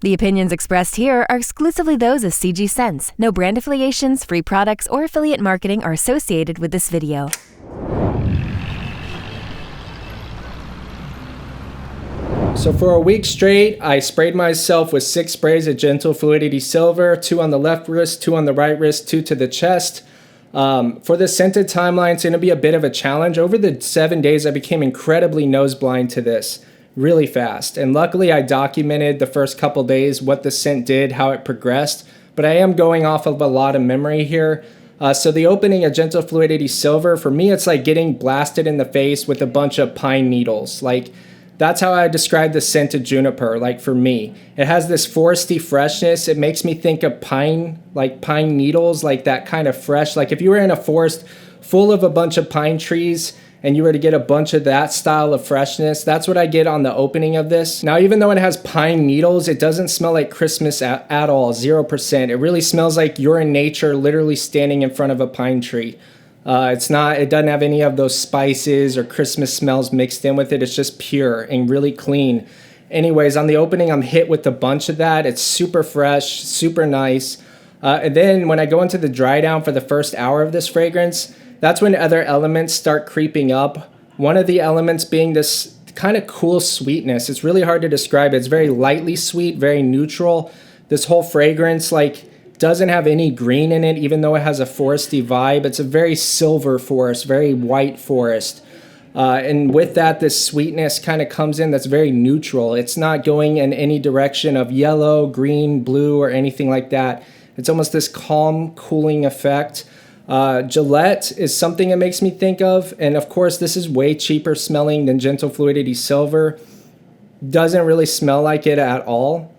The opinions expressed here are exclusively those of CG Sense. No brand affiliations, free products, or affiliate marketing are associated with this video. So for a week straight, I sprayed myself with 6 sprays of Gentle Fluidity Silver, 2 on the left wrist, 2 on the right wrist, 2 to the chest. For the scented timeline, it's going to be a bit of a challenge. Over the 7 days, I became incredibly nose blind to this really fast. And luckily, I documented the first couple days what the scent did, how it progressed. But I am going off of a lot of memory here. So the opening of Gentle Fluidity Silver, for me, it's like getting blasted in the face with a bunch of pine needles. Like, that's how I describe the scent of juniper, like for me. It has this foresty freshness. It makes me think of pine, like pine needles, like that kind of fresh. Like if you were in a forest full of a bunch of pine trees and you were to get a bunch of that style of freshness, that's what I get on the opening of this. Now, even though it has pine needles, it doesn't smell like Christmas at all, 0%. It really smells like you're in nature, literally standing in front of a pine tree. It doesn't have any of those spices or Christmas smells mixed in with it. It's just pure and really clean. Anyways, on the opening, I'm hit with a bunch of that. It's super fresh, super nice. And then when I go into the dry down for the first hour of this fragrance, that's when other elements start creeping up. One of the elements being this kind of cool sweetness. It's really hard to describe. It's very lightly sweet, very neutral. This whole fragrance, doesn't have any green in it, even though it has a foresty vibe. It's a very silver forest, very white forest. And with that, this sweetness kind of comes in that's very neutral. It's not going in any direction of yellow, green, blue, or anything like that. It's almost this calm, cooling effect. Gillette is something it makes me think of. And of course, this is way cheaper smelling than Gentle Fluidity Silver. Doesn't really smell like it at all.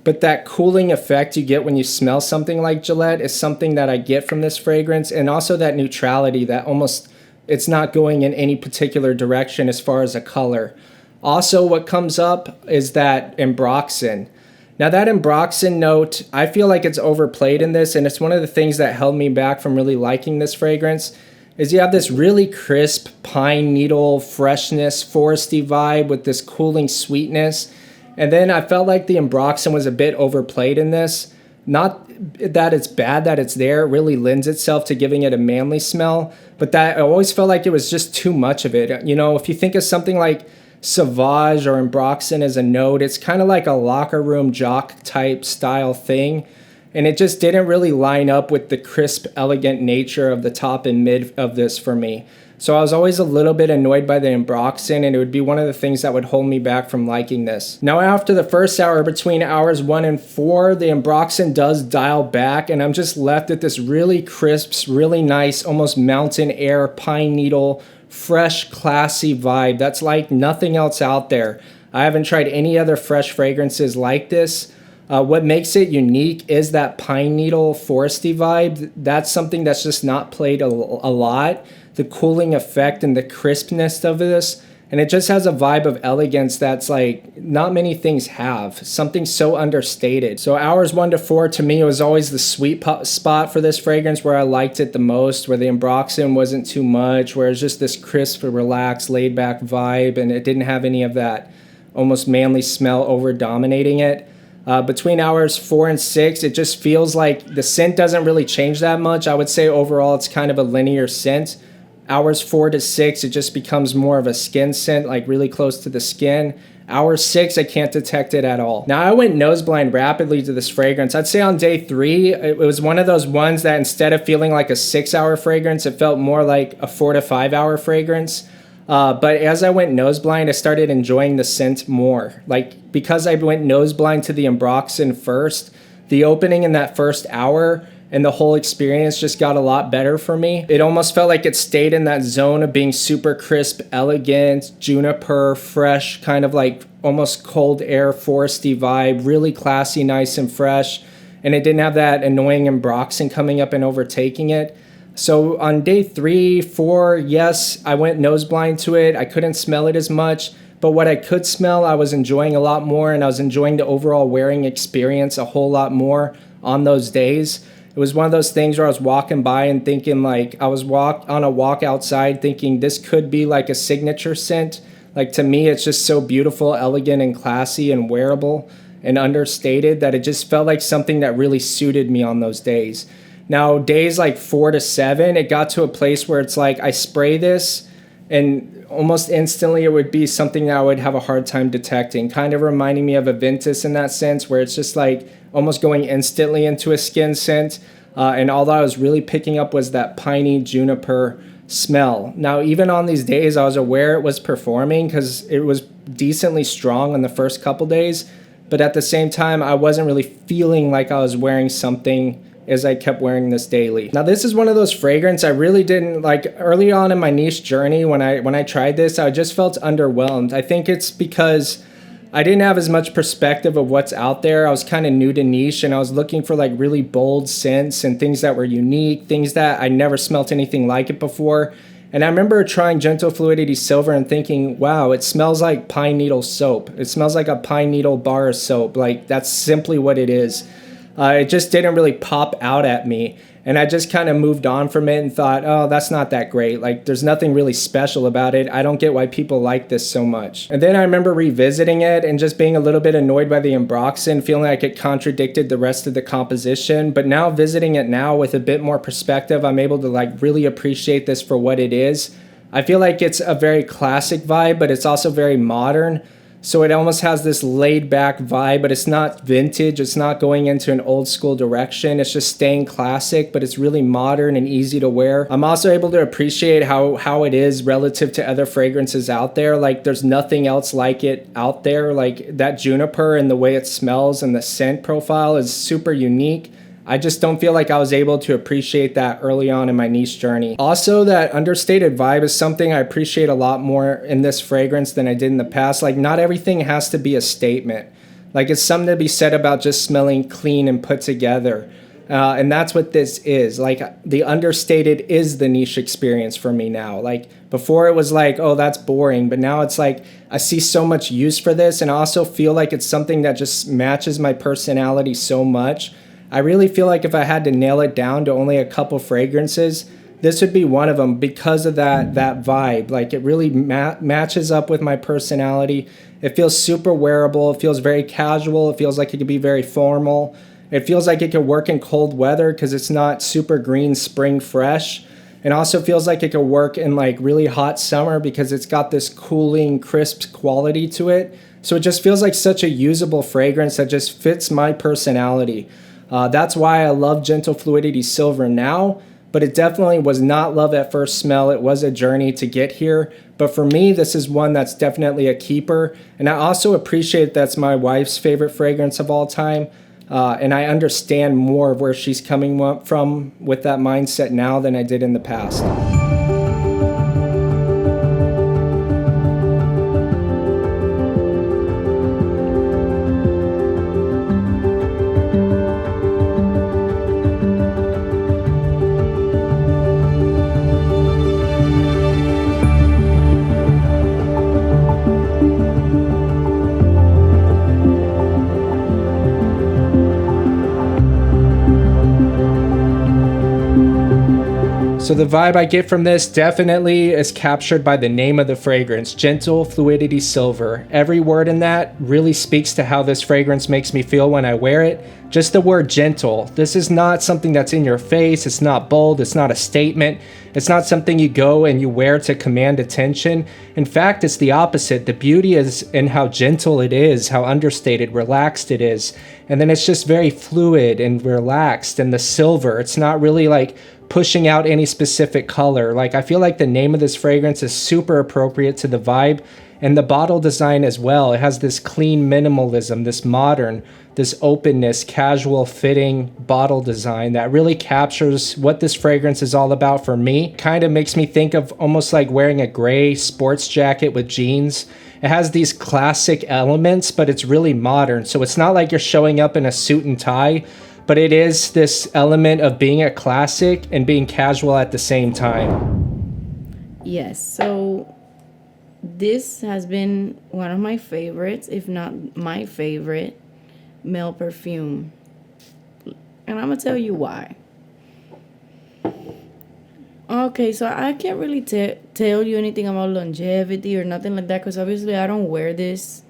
But that cooling effect you get when you smell something like Gillette is something that I get from this fragrance. And also that neutrality, that almost, it's not going in any particular direction as far as a color. Also, what comes up is that ambroxan. Now that ambroxan note, I feel like it's overplayed in this, and it's one of the things that held me back from really liking this fragrance, is you have this really crisp pine needle freshness, foresty vibe with this cooling sweetness. And then I felt like the ambroxan was a bit overplayed in this. Not that it's bad that it's there, it really lends itself to giving it a manly smell, but that I always felt like it was just too much of it. You know, if you think of something like Sauvage or ambroxan as a note, it's kind of like a locker room jock type style thing. And it just didn't really line up with the crisp, elegant nature of the top and mid of this for me. So I was always a little bit annoyed by the ambroxan, and it would be one of the things that would hold me back from liking this. Now after the first hour, between hours 1 and 4, the ambroxan does dial back, and I'm just left with this really crisp, really nice, almost mountain air, pine needle, fresh, classy vibe. That's like nothing else out there. I haven't tried any other fresh fragrances like this. What makes it unique is that pine needle foresty vibe. That's something that's just not played a lot. The cooling effect and the crispness of this. And it just has a vibe of elegance that's like not many things have. Something so understated. So hours 1 to 4 to me, it was always the sweet spot for this fragrance where I liked it the most, where the ambroxan wasn't too much, where it's just this crisp, relaxed, laid back vibe, and it didn't have any of that almost manly smell over dominating it. Between hours 4 and 6, it just feels like the scent doesn't really change that much. I would say overall it's kind of a linear scent. Hours 4 to 6, it just becomes more of a skin scent, like really close to the skin. Hour 6, I can't detect it at all. Now, I went nose blind rapidly to this fragrance. I'd say on day 3, it was one of those ones that instead of feeling like a 6-hour fragrance, it felt more like a 4 to 5 hour fragrance. But as I went nose blind, I started enjoying the scent more. Like, because I went nose blind to the ambroxan first, the opening in that first hour and the whole experience just got a lot better for me. It almost felt like it stayed in that zone of being super crisp, elegant, juniper, fresh, kind of like almost cold air, foresty vibe, really classy, nice and fresh. And it didn't have that annoying ambroxan coming up and overtaking it. So on day 3, 4, yes, I went nose blind to it. I couldn't smell it as much, but what I could smell, I was enjoying a lot more, and I was enjoying the overall wearing experience a whole lot more on those days. It was one of those things where I was walking by and thinking, like, I was on a walk outside thinking this could be like a signature scent. Like, to me, it's just so beautiful, elegant, and classy and wearable. and understated that it just felt like something that really suited me on those days. Now, days like 4 to 7, it got to a place where it's like I spray this and almost instantly it would be something that I would have a hard time detecting, kind of reminding me of a Ventus in that sense, where it's just like almost going instantly into a skin scent. And all that I was really picking up was that piney juniper smell. Now, even on these days, I was aware it was performing because it was decently strong on the first couple days. But at the same time, I wasn't really feeling like I was wearing something as I kept wearing this daily. Now, this is one of those fragrances I really didn't like early on in my niche journey. When I tried this, I just felt underwhelmed. I think it's because I didn't have as much perspective of what's out there. I was kind of new to niche and I was looking for like really bold scents and things that were unique, things that I never smelt anything like it before. And I remember trying Gentle Fluidity Silver and thinking, wow, it smells like pine needle soap. It smells like a pine needle bar of soap. Like, that's simply what it is. It just didn't really pop out at me. And I just kind of moved on from it and thought, oh, that's not that great. Like, there's nothing really special about it. I don't get why people like this so much. And then I remember revisiting it and just being a little bit annoyed by the Ambroxan, feeling like it contradicted the rest of the composition. But now visiting it now with a bit more perspective, I'm able to like really appreciate this for what it is. I feel like it's a very classic vibe, but it's also very modern. So it almost has this laid back vibe, but it's not vintage. It's not going into an old school direction. It's just staying classic, but it's really modern and easy to wear. I'm also able to appreciate how it is relative to other fragrances out there. Like, there's nothing else like it out there. Like, that juniper and the way it smells and the scent profile is super unique. I just don't feel like I was able to appreciate that early on in my niche journey. Also, that understated vibe is something I appreciate a lot more in this fragrance than I did in the past. Like, not everything has to be a statement. Like, it's something to be said about just smelling clean and put together. And that's what this is. Like, the understated is the niche experience for me now. Like, before it was like, oh, that's boring. But now it's like, I see so much use for this. And I also feel like it's something that just matches my personality so much. I really feel like if I had to nail it down to only a couple fragrances, this would be one of them because of that vibe. Like, it really matches up with my personality. It feels super wearable. It feels very casual. It feels like it could be very formal. It feels like it could work in cold weather because it's not super green spring fresh. It also feels like it could work in like really hot summer because it's got this cooling, crisp quality to it. So it just feels like such a usable fragrance that just fits my personality. That's why I love Gentle Fluidity Silver now, but it definitely was not love at first smell. It was a journey to get here. But for me, this is one that's definitely a keeper. And I also appreciate that's my wife's favorite fragrance of all time. And I understand more of where she's coming from with that mindset now than I did in the past. So the vibe I get from this definitely is captured by the name of the fragrance, Gentle Fluidity Silver. Every word in that really speaks to how this fragrance makes me feel when I wear it. Just the word gentle. This is not something that's in your face. It's not bold. It's not a statement. It's not something you go and you wear to command attention. In fact, it's the opposite. The beauty is in how gentle it is, how understated, relaxed it is. And then it's just very fluid and relaxed. And the silver, it's not really like pushing out any specific color. Like, I feel like the name of this fragrance is super appropriate to the vibe and the bottle design as well. It has this clean minimalism, this modern, this openness, casual fitting bottle design that really captures what this fragrance is all about for me. Kind of makes me think of almost like wearing a gray sports jacket with jeans. It has these classic elements, but it's really modern. So it's not like you're showing up in a suit and tie, but it is this element of being a classic and being casual at the same time. Yes, so this has been one of my favorites, if not my favorite, male perfume. And I'm going to tell you why. Okay, so I can't really tell you anything about longevity or nothing like that because obviously I don't wear this.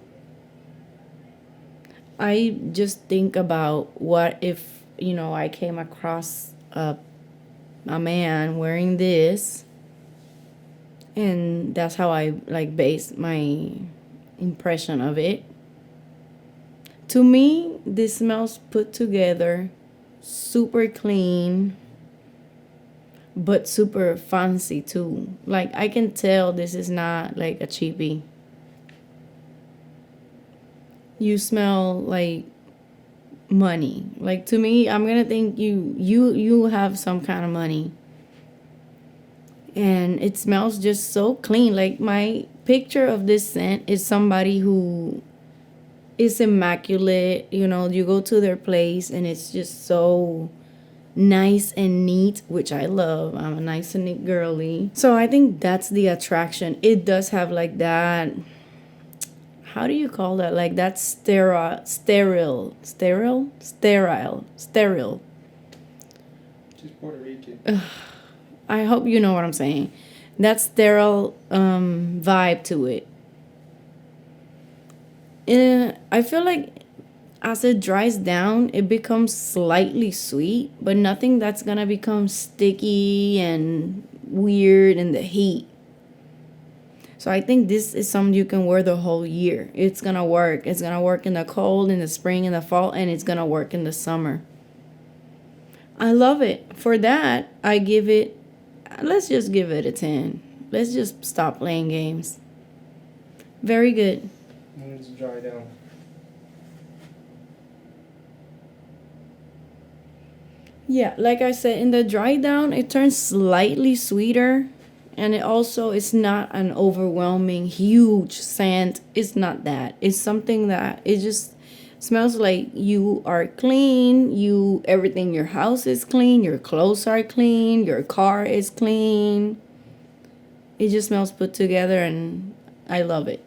I just think about what if, I came across a man wearing this, and that's how I like base my impression of it. To me, this smells put together, super clean, but super fancy too. Like, I can tell this is not like a cheapie. You smell like money. Like, to me, I'm gonna think you have some kind of money. And it smells just so clean. Like, my picture of this scent is somebody who is immaculate. You go to their place and it's just so nice and neat, which I love. I'm a nice and neat girly. So I think that's the attraction. It does have like that, how do you call that? Like that sterile. She's Puerto Rican. I hope you know what I'm saying. That sterile vibe to it. I feel like as it dries down, it becomes slightly sweet, but nothing that's gonna become sticky and weird in the heat. So I think this is something you can wear the whole year. It's gonna work. It's gonna work in the cold, in the spring, in the fall, and it's gonna work in the summer. I love it. For that, I give it, let's just give it a 10. Let's just stop playing games. Very good. Let's dry down. Yeah, like I said, in the dry down, it turns slightly sweeter. And it also, it's not an overwhelming, huge scent. It's not that. It's something that it just smells like you are clean. Everything, your house is clean. Your clothes are clean. Your car is clean. It just smells put together, and I love it.